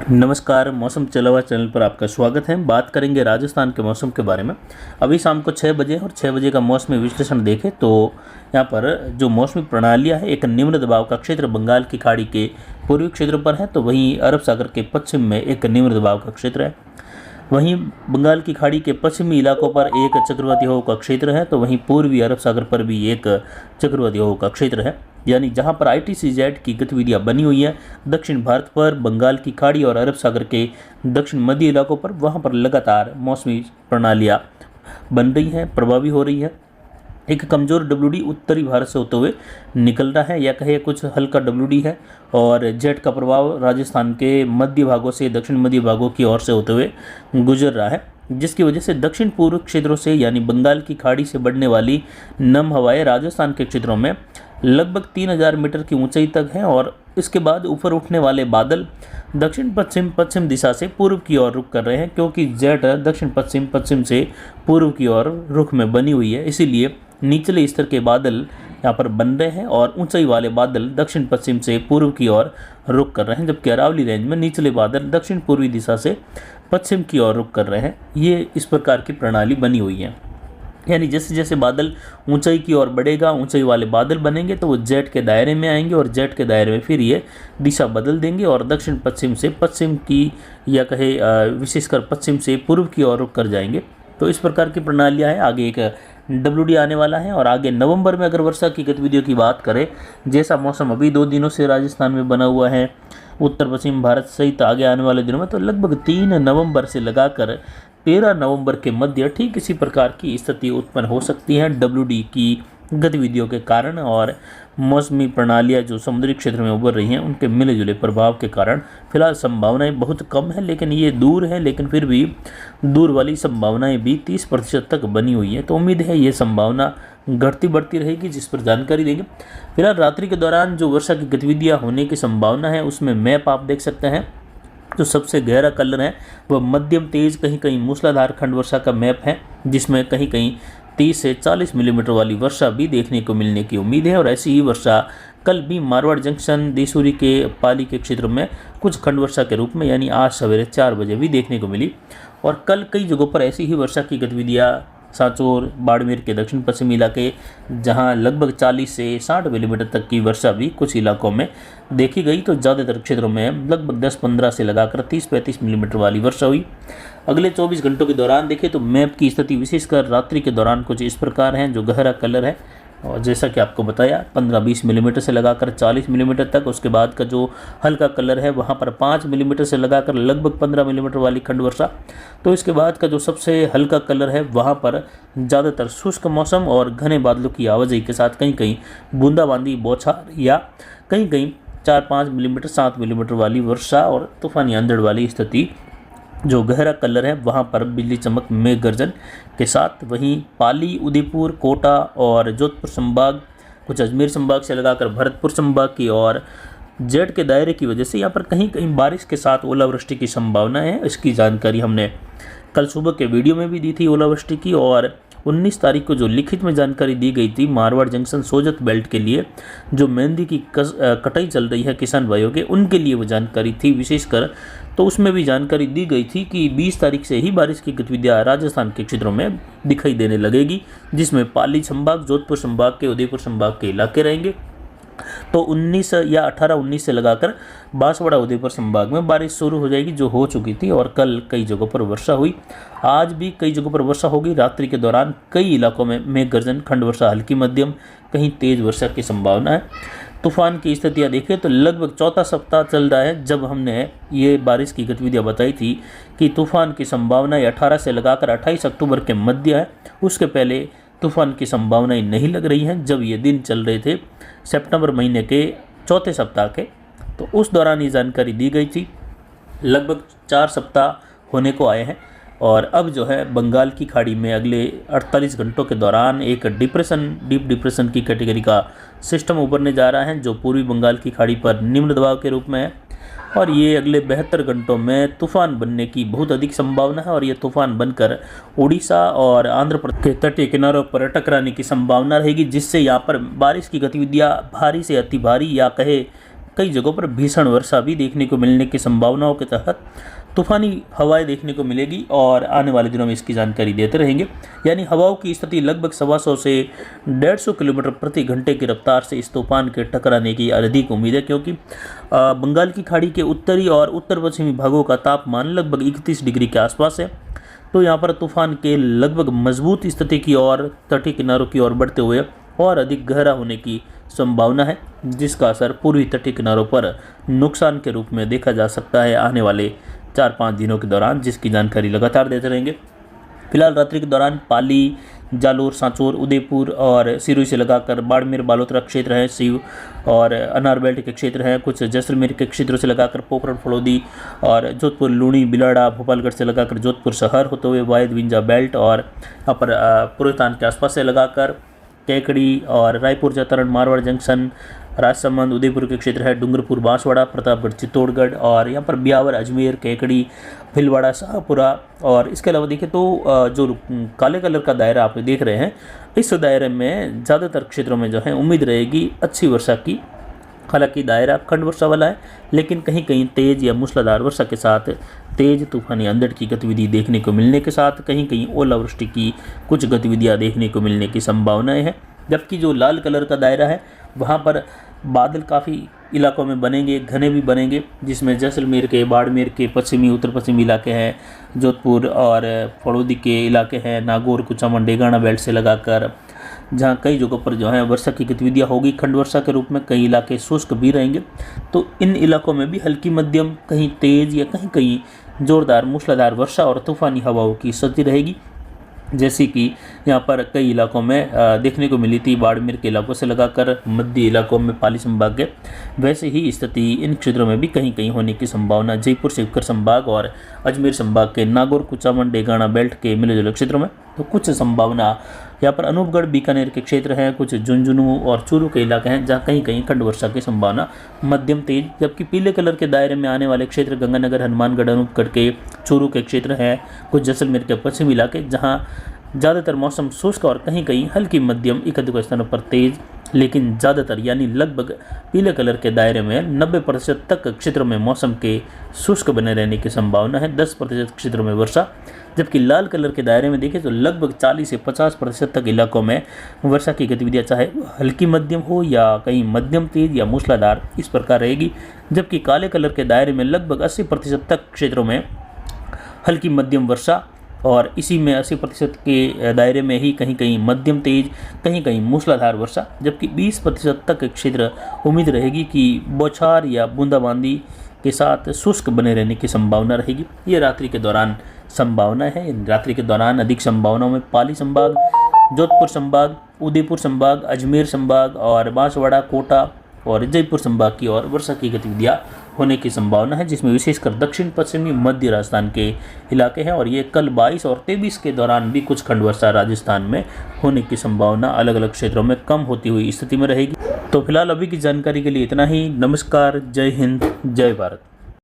नमस्कार। मौसम चला हुआ चैनल पर आपका स्वागत है। बात करेंगे राजस्थान के मौसम के बारे में। अभी शाम को 6 बजे और 6 बजे का मौसमी विश्लेषण देखें तो यहाँ पर जो मौसमी प्रणालियाँ है, एक निम्न दबाव का क्षेत्र बंगाल की खाड़ी के पूर्वी क्षेत्र पर है, तो वहीं अरब सागर के पश्चिम में एक निम्न दबाव का क्षेत्र है। वहीं बंगाल की खाड़ी के पश्चिमी इलाकों पर एक चक्रवाती हवा का क्षेत्र है, तो वहीं पूर्वी अरब सागर पर भी एक चक्रवाती हवा का क्षेत्र है। यानी जहां पर ITCZ की गतिविधियां बनी हुई है दक्षिण भारत पर, बंगाल की खाड़ी और अरब सागर के दक्षिण मध्य इलाकों पर, वहां पर लगातार मौसमी प्रणालियां बन रही हैं, प्रभावी हो रही है। एक कमज़ोर WD उत्तरी भारत से होते हुए निकल रहा है, या कहे कुछ हल्का WD है, और जेट का प्रभाव राजस्थान के मध्य भागों से दक्षिण मध्य भागों की ओर से होते हुए गुजर रहा है, जिसकी वजह से दक्षिण पूर्व क्षेत्रों से यानी बंगाल की खाड़ी से बढ़ने वाली नम हवाएं राजस्थान के क्षेत्रों में लगभग 3000 मीटर की ऊंचाई तक हैं, और इसके बाद ऊपर उठने वाले बादल दक्षिण पश्चिम पश्चिम दिशा से पूर्व की ओर रुख कर रहे हैं, क्योंकि जेट दक्षिण पश्चिम पश्चिम से पूर्व की ओर रुख में बनी हुई है। इसीलिए निचले स्तर के बादल यहाँ पर बन रहे हैं और ऊंचाई वाले बादल दक्षिण पश्चिम से पूर्व की ओर रुख कर रहे हैं, जबकि अरावली रेंज में निचले बादल दक्षिण पूर्वी दिशा से पश्चिम की ओर रुख कर रहे हैं। ये इस प्रकार की प्रणाली बनी हुई है। यानी जैसे जैसे बादल ऊंचाई की ओर बढ़ेगा, ऊंचाई वाले बादल बनेंगे, तो वो जेट के दायरे में आएंगे, और जेट के दायरे में फिर ये दिशा बदल देंगे और दक्षिण पश्चिम से पश्चिम की, या कहे विशेषकर पश्चिम से पूर्व की ओर रुख कर जाएंगे। तो इस प्रकार की प्रणालियाँ हैं। आगे एक WD आने वाला है, और आगे नवंबर में अगर वर्षा की गतिविधियों की बात करें, जैसा मौसम अभी 2 दिनों से राजस्थान में बना हुआ है, उत्तर पश्चिम भारत सहित आगे आने वाले दिनों में, तो लगभग 3 नवंबर से लगाकर 13 नवंबर के मध्य ठीक इसी प्रकार की स्थिति उत्पन्न हो सकती है WD की गतिविधियों के कारण, और मौसमी प्रणालियाँ जो समुद्री क्षेत्र में उभर रही हैं उनके मिले जुले प्रभाव के कारण फिलहाल संभावनाएं बहुत कम है, लेकिन ये दूर है, लेकिन फिर भी दूर वाली संभावनाएं भी 30% तक बनी हुई है। तो उम्मीद है ये संभावना घटती बढ़ती रहेगी, जिस पर जानकारी देंगे। फिलहाल रात्रि के दौरान जो वर्षा की गतिविधियाँ होने की संभावना है उसमें मैप आप देख सकते हैं। जो सबसे गहरा कलर है वह मध्यम तेज कहीं कहीं मूसलाधार खंड वर्षा का मैप है, जिसमें कहीं कहीं 30 से 40 मिलीमीटर वाली वर्षा भी देखने को मिलने की उम्मीद है। और ऐसी ही वर्षा कल भी मारवाड़ जंक्शन देसूरी के पाली के क्षेत्र में कुछ खंड वर्षा के रूप में यानी आज सवेरे 4 बजे भी देखने को मिली। और कल कई जगहों पर ऐसी ही वर्षा की गतिविधियाँ सांचौर बाड़मेर के दक्षिण पश्चिमी इलाके, जहां लगभग 40 से 60 मिलीमीटर तक की वर्षा भी कुछ इलाकों में देखी गई, तो ज़्यादातर क्षेत्रों में लगभग 10-15 से लगाकर 30-35 मिलीमीटर वाली वर्षा हुई। अगले 24 घंटों के दौरान देखें तो मैप की स्थिति विशेषकर रात्रि के दौरान कुछ इस प्रकार है। जो गहरा कलर है, और जैसा कि आपको बताया 15-20 मिलीमीटर से लगाकर 40 मिलीमीटर तक, उसके बाद का जो हल्का कलर है वहाँ पर 5 मिलीमीटर से लगाकर लगभग 15 मिलीमीटर वाली खंड वर्षा। तो इसके बाद का जो सबसे हल्का कलर है वहाँ पर ज़्यादातर शुष्क मौसम और घने बादलों की आवाजाही के साथ कहीं कहीं बूंदाबांदी, बौछार, या कहीं कहीं 4-5 मिलीमीटर 7 मिलीमीटर वाली वर्षा और तूफानी अंधड़ वाली स्थिति। जो गहरा कलर है वहाँ पर बिजली चमक, मेघ गर्जन के साथ। वहीं पाली, उदयपुर, कोटा और जोधपुर संभाग, कुछ अजमेर संभाग से लगाकर भरतपुर संभाग की, और जेट के दायरे की वजह से यहाँ पर कहीं कहीं बारिश के साथ ओलावृष्टि की संभावना है। इसकी जानकारी हमने कल सुबह के वीडियो में भी दी थी ओलावृष्टि की। और 19 तारीख को जो लिखित में जानकारी दी गई थी मारवाड़ जंक्शन सोजत बेल्ट के लिए, जो मेहंदी की कटाई चल रही है किसान भाइयों के, उनके लिए वो जानकारी थी विशेषकर। तो उसमें भी जानकारी दी गई थी कि 20 तारीख से ही बारिश की गतिविधियाँ राजस्थान के क्षेत्रों में दिखाई देने लगेगी, जिसमें पाली संभाग, जोधपुर संभाग के, उदयपुर संभाग के इलाके रहेंगे। तो 19 या 18-19 से लगाकर बांसवाड़ा, उदयपुर संभाग में बारिश शुरू हो जाएगी, जो हो चुकी थी, और कल कई जगहों पर वर्षा हुई। आज भी कई जगहों पर वर्षा होगी। रात्रि के दौरान कई इलाकों में मेघ गर्जन, खंड वर्षा हल्की मध्यम, कहीं तेज वर्षा की संभावना है। तूफान की स्थितियाँ देखें तो लगभग चौथा सप्ताह चल रहा है जब हमने ये बारिश की गतिविधियाँ बताई थी कि तूफान की संभावना 18 से लगाकर 28 अक्टूबर के मध्य है। उसके पहले तूफान की संभावनाएं नहीं लग रही हैं जब ये दिन चल रहे थे सितंबर महीने के चौथे सप्ताह के। तो उस दौरान ये जानकारी दी गई थी। लगभग 4 सप्ताह होने को आए हैं, और अब जो है बंगाल की खाड़ी में अगले 48 घंटों के दौरान एक डिप्रेशन, डीप डिप्रेशन की कैटेगरी का सिस्टम उभरने जा रहा है, जो पूर्वी बंगाल की खाड़ी पर निम्न दबाव के रूप में है। और ये अगले 72 घंटों में तूफान बनने की बहुत अधिक संभावना है, और ये तूफान बनकर उड़ीसा और आंध्र प्रदेश के तटीय किनारों पर टकराने की संभावना रहेगी, जिससे यहाँ पर बारिश की गतिविधियाँ भारी से अति भारी, या कहे कई जगहों पर भीषण वर्षा भी देखने को मिलने की संभावनाओं के तहत तूफानी हवाएं देखने को मिलेगी और आने वाले दिनों में इसकी जानकारी देते रहेंगे। यानी हवाओं की स्थिति लगभग 125 से 150 किलोमीटर प्रति घंटे की रफ्तार से इस तूफान के टकराने की अधिक उम्मीद है, क्योंकि बंगाल की खाड़ी के उत्तरी और उत्तर पश्चिमी भागों का तापमान लगभग 31 डिग्री के आसपास है। तो यहाँ पर तूफान के लगभग मजबूत स्थिति की ओर तटीय किनारों की ओर बढ़ते हुए और अधिक गहरा होने की संभावना है, जिसका असर पूर्वी तटीय किनारों पर नुकसान के रूप में देखा जा सकता है आने वाले 4-5 दिनों के दौरान, जिसकी जानकारी लगातार देते रहेंगे। फिलहाल रात्रि के दौरान पाली, जालोर, सांचौर, उदयपुर और सिरोही से लगाकर बाड़मेर, बालोतरा क्षेत्र है, शिव और अनार बेल्ट के क्षेत्र हैं, कुछ जैसलमेर के क्षेत्रों से लगाकर पोखरण, फलोदी और जोधपुर, लूणी, बिलाड़ा, भोपालगढ़ से लगाकर जोधपुर शहर होते हुए वायद, विंजा बेल्ट और यहाँ पर पुरोहितान के आसपास से लगाकर कैकड़ी और रायपुर, जतरण, मारवाड़ जंक्शन, राजसमंद, उदयपुर के क्षेत्र है, डूंगरपुर, बांसवाड़ा, प्रतापगढ़, चित्तौड़गढ़ और यहाँ पर ब्यावर, अजमेर, कैकड़ी, भीलवाड़ा, शाहपुरा। और इसके अलावा देखें तो जो काले कलर का दायरा आप देख रहे हैं, इस दायरे में ज़्यादातर क्षेत्रों में जो है उम्मीद रहेगी अच्छी वर्षा की। हालांकि दायरा खंड वर्षा वाला है, लेकिन कहीं कहीं तेज़ या मूसलाधार वर्षा के साथ तेज़ तूफानी अंधड़ की गतिविधि देखने को मिलने के साथ कहीं कहीं ओलावृष्टि की कुछ गतिविधियाँ देखने को मिलने की संभावनाएँ हैं। जबकि जो लाल कलर का दायरा है वहाँ पर बादल काफ़ी इलाकों में बनेंगे, घने भी बनेंगे, जिसमें जैसलमेर के, बाड़मेर के पश्चिमी, उत्तर पश्चिमी इलाके हैं, जोधपुर और फड़ौदी के इलाके हैं, नागौर, कुचामन, डेगाना बेल्ट से लगाकर, जहाँ कई जगहों पर जो है वर्षा की गतिविधियाँ होगी खंड वर्षा के रूप में। कई इलाके शुष्क भी रहेंगे, तो इन इलाकों में भी हल्की मध्यम, कहीं तेज़ या कहीं कहीं जोरदार मूसलाधार वर्षा और तूफानी हवाओं की स्थिति रहेगी, जैसे कि यहाँ पर कई इलाकों में देखने को मिली थी, बाड़मेर के इलाकों से लगाकर मध्य इलाकों में पाली संभाग के, वैसे ही स्थिति इन क्षेत्रों में भी कहीं कहीं होने की संभावना जयपुर, शिवकर संभाग और अजमेर संभाग के नागौर, कुचामन, डेगाना बेल्ट के मिले जुले क्षेत्रों में। तो कुछ संभावना यहाँ पर अनूपगढ़, बीकानेर के क्षेत्र हैं, कुछ झुंझुनू और चूरू के इलाके हैं जहाँ कहीं कहीं खंड वर्षा की संभावना मध्यम तेज। जबकि पीले कलर के दायरे में आने वाले क्षेत्र गंगानगर, हनुमानगढ़, अनूपगढ़ के चूरू के क्षेत्र हैं, कुछ जैसलमेर के पश्चिमी इलाके जहाँ ज़्यादातर मौसम शुष्क और कहीं कहीं हल्की मध्यम, एक-दो स्थानों पर तेज, लेकिन ज़्यादातर यानी लगभग पीले कलर के दायरे में 90% तक क्षेत्रों में मौसम के शुष्क बने रहने की संभावना है, 10% क्षेत्रों में वर्षा। जबकि लाल कलर के दायरे में देखें तो लगभग 40 से 50% तक इलाकों में वर्षा की गतिविधियाँ चाहे हल्की मध्यम हो या कहीं मध्यम तेज या मूसलाधार इस प्रकार रहेगी। जबकि काले कलर के दायरे में लगभग 80% तक क्षेत्रों में हल्की मध्यम वर्षा और इसी में 80% के दायरे में ही कहीं कहीं मध्यम तेज, कहीं कहीं मूसलाधार वर्षा। जबकि 20% तक क्षेत्र उम्मीद रहेगी कि बौछार या बूंदाबांदी के साथ शुष्क बने रहने की संभावना रहेगी। ये रात्रि के दौरान संभावना है। रात्रि के दौरान अधिक संभावनाओं में पाली संभाग, जोधपुर संभाग, उदयपुर संभाग, अजमेर संभाग और बांसवाड़ा, कोटा और जयपुर संभाग की ओर वर्षा की गतिविधियाँ होने की संभावना है, जिसमें विशेषकर दक्षिण पश्चिमी मध्य राजस्थान के इलाके हैं। और ये कल 22 और 23 के दौरान भी कुछ खंड वर्षा राजस्थान में होने की संभावना अलग अलग क्षेत्रों में कम होती हुई स्थिति में रहेगी। तो फिलहाल अभी की जानकारी के लिए इतना ही। नमस्कार, जय हिंद, जय भारत।